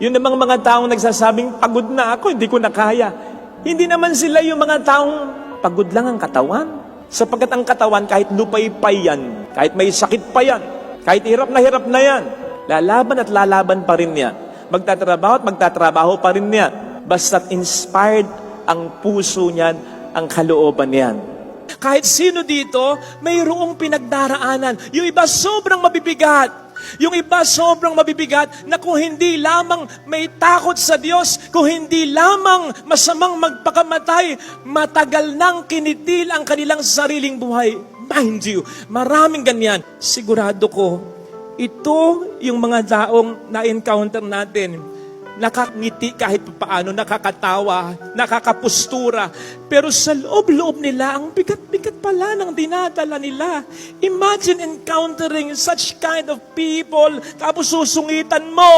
Yun namang mga taong nagsasabing, pagod na ako, hindi ko na kaya. Hindi naman sila yung mga taong pagod lang ang katawan. Sapagkat ang katawan, kahit lupay-pay yan, kahit may sakit pa yan, kahit hirap na yan, lalaban at lalaban pa rin yan. Magtatrabaho at magtatrabaho pa rin yan. Basta't inspired ang puso niyan, ang kalooban niyan. Kahit sino dito, mayroong pinagdaraanan. Yung iba sobrang mabibigat. Yung iba sobrang mabibigat na kung hindi lamang may takot sa Diyos, kung hindi lamang masamang magpakamatay, matagal nang kinitil ang kanilang sariling buhay. Mind you, maraming ganyan. Sigurado ko, ito yung mga taong na-encounter natin. Nakangiti kahit paano, nakakatawa, nakakapustura. Pero sa loob-loob nila, ang bigat-bigat pala ng dinadala nila. Imagine encountering such kind of people, tapos susungitan mo.